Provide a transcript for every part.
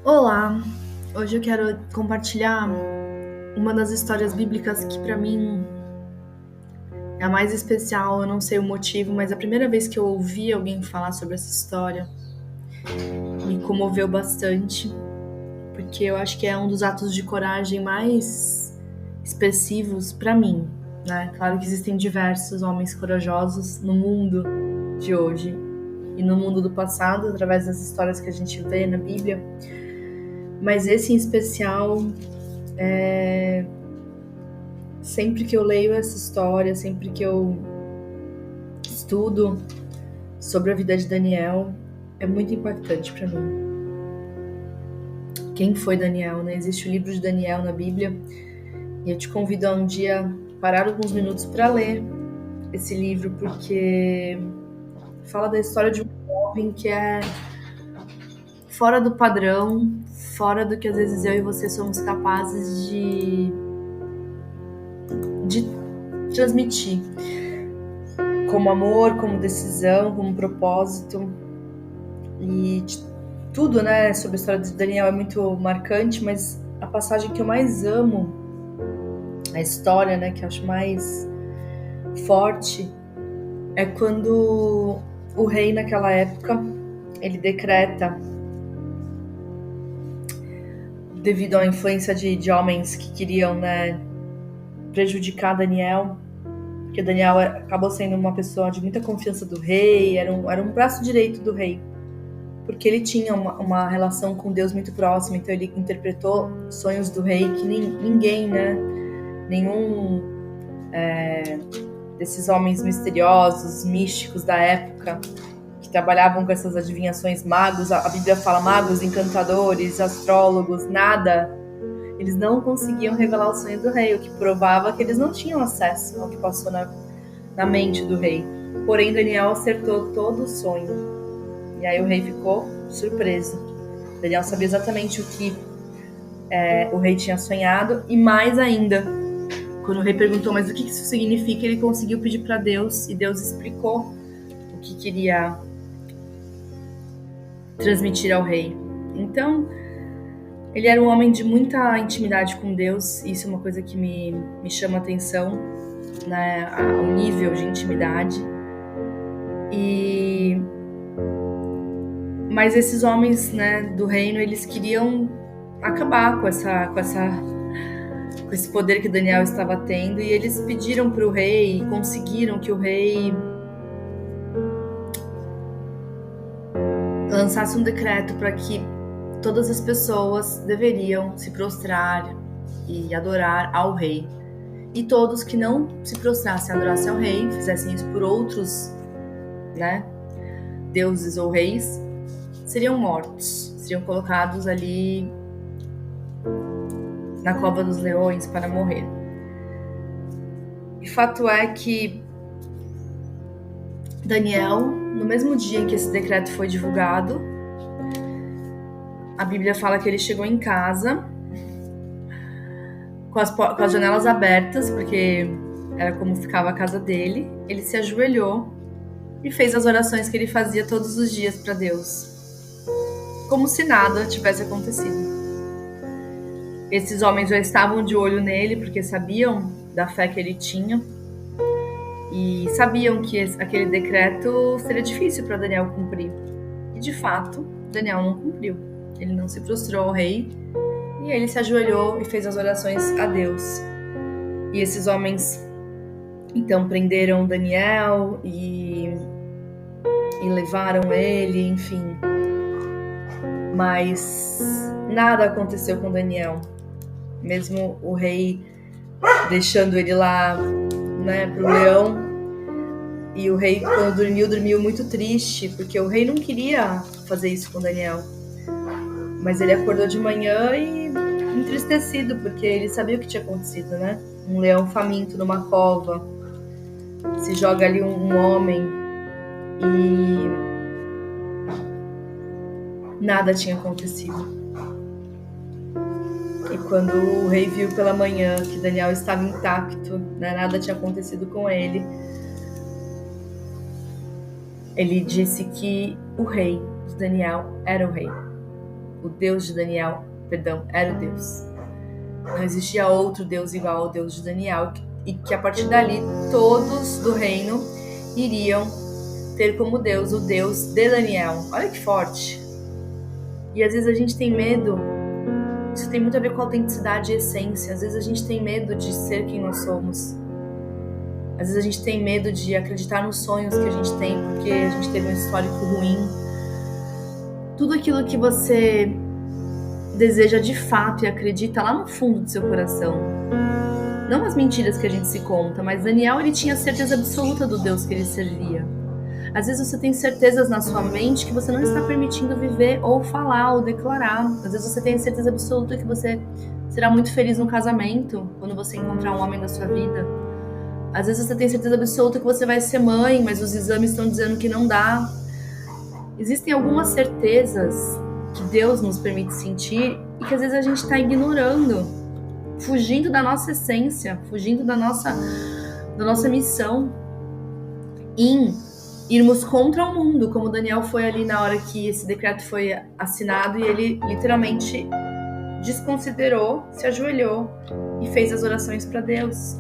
Olá, hoje eu quero compartilhar uma das histórias bíblicas que para mim é a mais especial. Eu não sei o motivo, mas a primeira vez que eu ouvi alguém falar sobre essa história me comoveu bastante, porque eu acho que é um dos atos de coragem mais expressivos para mim, né? Claro que existem diversos homens corajosos no mundo de hoje e no mundo do passado, através das histórias que a gente vê na Bíblia, mas esse em especial sempre que eu leio essa história, sempre que eu estudo sobre a vida de Daniel, é muito impactante para mim. Quem foi Daniel, né? Existe o livro de Daniel na Bíblia e eu te convido a um dia parar alguns minutos para ler esse livro, porque fala da história de um jovem que é fora do padrão, fora do que às vezes eu e você somos capazes de transmitir. Como amor, como decisão, como propósito. E tudo, né, sobre a história de Daniel é muito marcante, mas a passagem que eu mais amo, a história, né, que eu acho mais forte, é quando o rei naquela época, ele decreta, devido à influência de homens que queriam, né, prejudicar Daniel, porque Daniel acabou sendo uma pessoa de muita confiança do rei, era um braço direito do rei, porque ele tinha uma relação com Deus muito próxima, então ele interpretou sonhos do rei que ninguém, né, nenhum desses homens misteriosos, místicos da época, que trabalhavam com essas adivinhações, magos, a Bíblia fala magos, encantadores, astrólogos, nada, eles não conseguiam revelar o sonho do rei, o que provava que eles não tinham acesso ao que passou na mente do rei. Porém, Daniel acertou todo o sonho. E aí o rei ficou surpreso. Daniel sabia exatamente o que o rei tinha sonhado, e mais ainda, quando o rei perguntou, mas o que isso significa, ele conseguiu pedir para Deus, e Deus explicou o que queria transmitir ao rei. Então, ele era um homem de muita intimidade com Deus, e isso é uma coisa que me chama a atenção, né, o nível de intimidade. Mas esses homens, né, do reino, eles queriam acabar com esse poder que Daniel estava tendo, e eles pediram para o rei, e conseguiram que o rei lançasse um decreto para que todas as pessoas deveriam se prostrar e adorar ao rei. E todos que não se prostrassem e adorassem ao rei, fizessem isso por outros, né, deuses ou reis, seriam mortos, seriam colocados ali na cova dos leões para morrer. E fato é que Daniel, no mesmo dia em que esse decreto foi divulgado, a Bíblia fala que ele chegou em casa com as janelas abertas, porque era como ficava a casa dele. Ele se ajoelhou e fez as orações que ele fazia todos os dias para Deus, como se nada tivesse acontecido. Esses homens já estavam de olho nele, porque sabiam da fé que ele tinha, e sabiam que aquele decreto seria difícil para Daniel cumprir. E de fato, Daniel não cumpriu. Ele não se prostrou ao rei, e ele se ajoelhou e fez as orações a Deus. E esses homens então prenderam Daniel e levaram ele, enfim. Mas nada aconteceu com Daniel. Mesmo o rei deixando ele lá, né, pro leão. E o rei, quando dormiu muito triste, porque o rei não queria fazer isso com Daniel. Mas ele acordou de manhã e entristecido, porque ele sabia o que tinha acontecido, né? Um leão faminto numa cova, se joga ali um homem e nada tinha acontecido. E quando o rei viu pela manhã que Daniel estava intacto, né, nada tinha acontecido com ele, ele disse que o rei de Daniel era o rei. O Deus de Daniel, perdão, era o Deus. Não existia outro Deus igual ao Deus de Daniel, e que a partir dali todos do reino iriam ter como Deus o Deus de Daniel. Olha que forte! E às vezes a gente tem medo, isso tem muito a ver com autenticidade e essência. Às vezes a gente tem medo de ser quem nós somos. Às vezes a gente tem medo de acreditar nos sonhos que a gente tem, porque a gente teve um histórico ruim. Tudo aquilo que você deseja de fato e acredita lá no fundo do seu coração. Não as mentiras que a gente se conta, mas Daniel, ele tinha certeza absoluta do Deus que ele servia. Às vezes você tem certezas na sua mente que você não está permitindo viver ou falar ou declarar. Às vezes você tem certeza absoluta que você será muito feliz no casamento quando você encontrar um homem da sua vida. Às vezes você tem certeza absoluta que você vai ser mãe, mas os exames estão dizendo que não dá. Existem algumas certezas que Deus nos permite sentir e que às vezes a gente está ignorando, fugindo da nossa essência, fugindo da nossa missão, em irmos contra o mundo, como Daniel foi ali na hora que esse decreto foi assinado, e ele literalmente desconsiderou, se ajoelhou e fez as orações para Deus.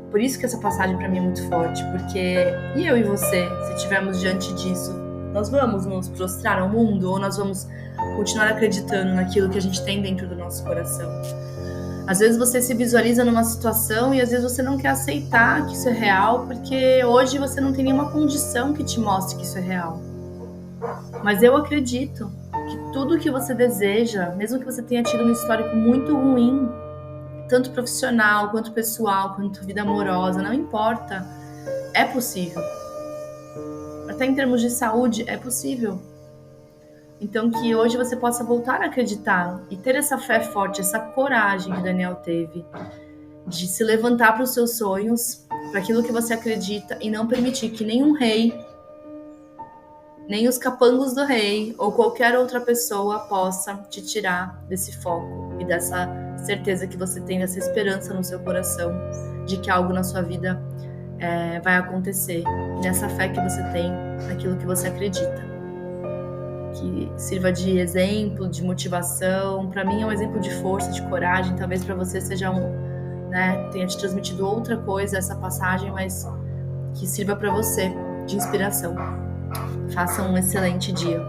Por isso que essa passagem para mim é muito forte, porque e eu e você, se estivermos diante disso, nós vamos nos prostrar ao mundo ou nós vamos continuar acreditando naquilo que a gente tem dentro do nosso coração? Às vezes você se visualiza numa situação e às vezes você não quer aceitar que isso é real, porque hoje você não tem nenhuma condição que te mostre que isso é real. Mas eu acredito que tudo que você deseja, mesmo que você tenha tido um histórico muito ruim, tanto profissional, quanto pessoal, quanto vida amorosa, não importa, é possível. Até em termos de saúde, é possível. Então que hoje você possa voltar a acreditar e ter essa fé forte, essa coragem que Daniel teve, de se levantar para os seus sonhos, para aquilo que você acredita, e não permitir que nenhum rei, nem os capangos do rei ou qualquer outra pessoa possa te tirar desse foco e dessa certeza que você tem, dessa esperança no seu coração de que algo na sua vida vai acontecer, nessa fé que você tem naquilo que você acredita. Que sirva de exemplo, de motivação. Para mim é um exemplo de força, de coragem. Talvez para você seja tenha te transmitido outra coisa essa passagem, mas que sirva para você de inspiração. Faça um excelente dia.